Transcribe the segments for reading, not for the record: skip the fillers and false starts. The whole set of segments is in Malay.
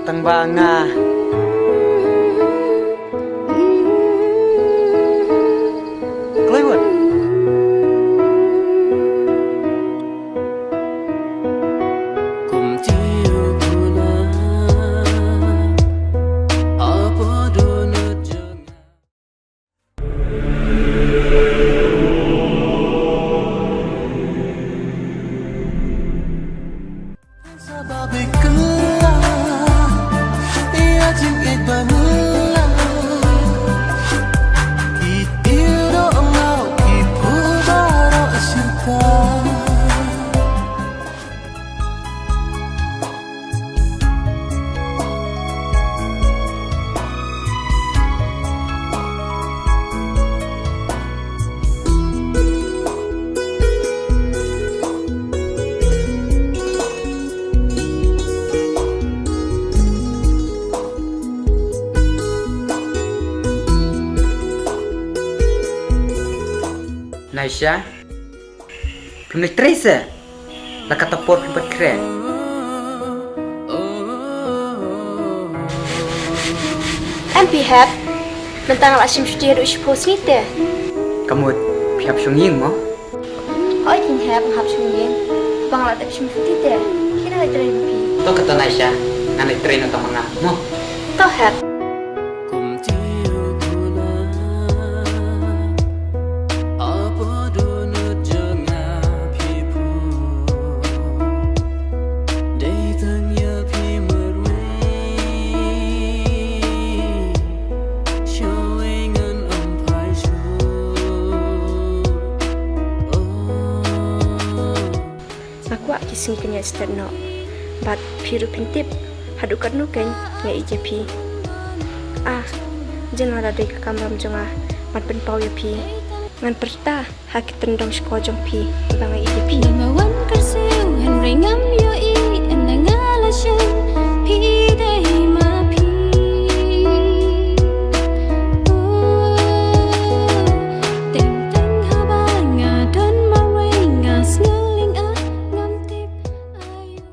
Tang banga. Kelewat. Naisha, pimne trese, la kata por pimpat kre. MP Hep, mentang asim studio ispos ni te. Kamu pihak sunging mo? Oi tin Hep hap sungin, bang la tep sim futi te. Kina la train pi. To kata Naisha, nanai train atau manga mo? To Hep. Kising kenya sterno, bat piru pintip, hadukan no ken ya IJP. Jangan ada di kamram jonga, mat pen pau ya pi, ngan perta hakit tendong sekojong pi, bang IJP. Namawan kersiu Henry ngam yo I, endangala shen pi dei ma pi. Ting ting haba ngadon marenga sneling a ngam tip ayu.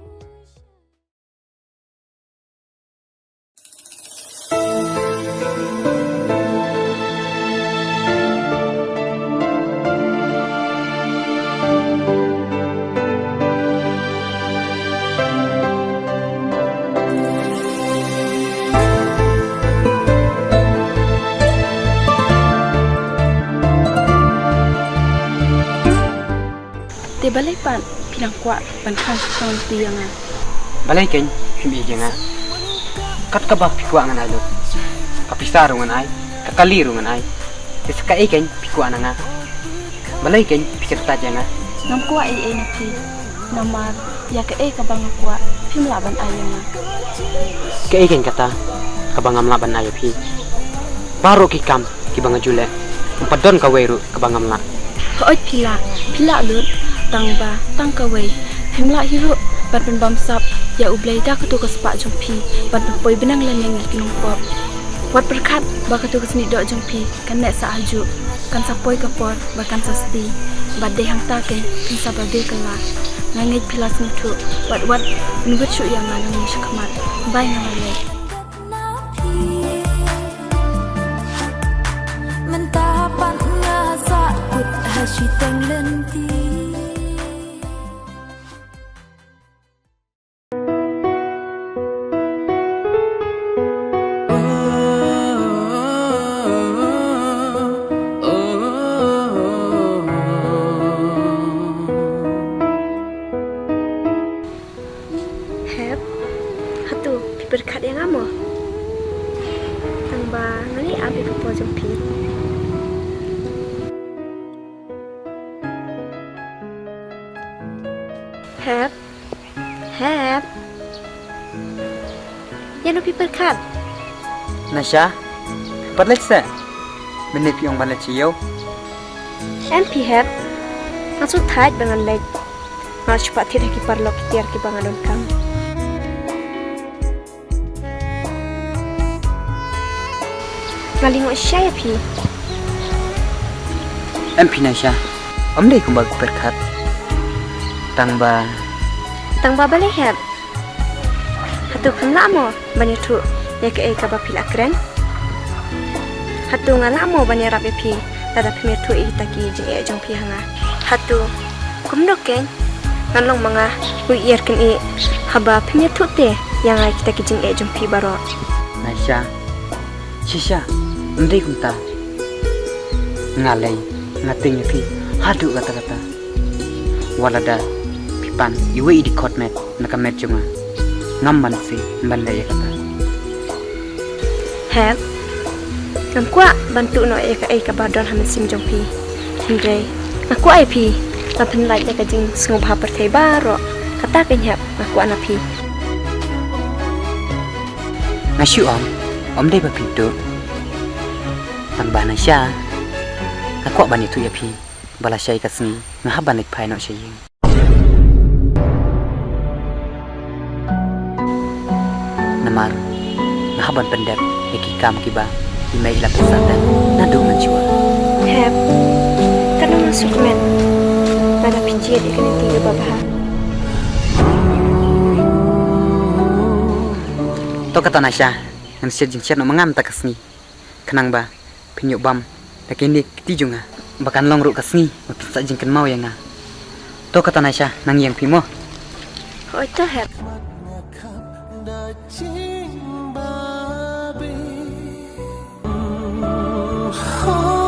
Te balai pan, pinang kuat, pan kan kawan tiang Balai ken, pimi jenga. Kat kabak pikwa ngan alut. Kapisaru ngan ai, kakaliru ngan ai. Seska ken pikwa nanga. Balai ken pikir ta jenga. Nam kuat na pi, namar ya ke ka bang kuat, pim laban ayana. Ke ken kata, kabangam laban ayo pi. Baru kikam, kibanga jule. Empadon kaweru kabangam la. Oi pila lut. Tangba, tangkawai, himla hiru, ban penbam sap, ya ublay dah ketu kesepak jompi, ban poi benang leneng ikinung pop. Wat berkat, baka tu kesini dok jompi, kan nek saaju, kan sapoi kapor, bahkan sasti, bad deh hang take, kan sabade kala, ngangit pilas mutu, wat menubut syuk yang nganang ni syakamat, bay ngalale. Mentapan ngasak put hasyiteng lenti. Berkat yang amo, tangba nani abi kepo jompi. Hep, yang lebih berkat. Naisha, patlet se. Menep yung balat siyo. MP Hep, maksud thaj bangan leg. Ngal cepat tidak kiparlok tiar ki bangan don kang. Ngalingo siya ya pi. MP Naisha, deh kumbag berkat. Tangba balai Hep. hatu pemla mo banyak tu ya ke ka ba pila keren hatu ngala mo banyak rapi pi tada pemir tu taki jing jong pi hanga hatu kumno ken nganlong manga uier ken i haba pemir tu te yang ai kita ki jing jong pi baro Naisha Shisha ndai kunta ngalai ngating pi hadu kata-kata walada pipan iwe di kotmet nakamet cuma ngamban si bandai kata heb ngam kwa bantu no ka badon hamen sim jong pi hindre aku ai pi lapen lai ka jing sngop ha per baro kata ken heb aku ana pi ngasyu om dai ba pintu tambah Naisha aku bani tu ya pi bala syai kasni ngahaban lik pai no syai namar ngahaban pendep iki kam kiba imai la pesatan nadu menjua heb karena masuk men nada pinjir ikan tinggal babah to kata Naisha ngan syai jing no mangam ta kasni kenang ba pinyuk bam takini tijunga bakan longruk kasni mapisa jing ken mau yang to kata Naisha nang yang pimo oh itu heb Oh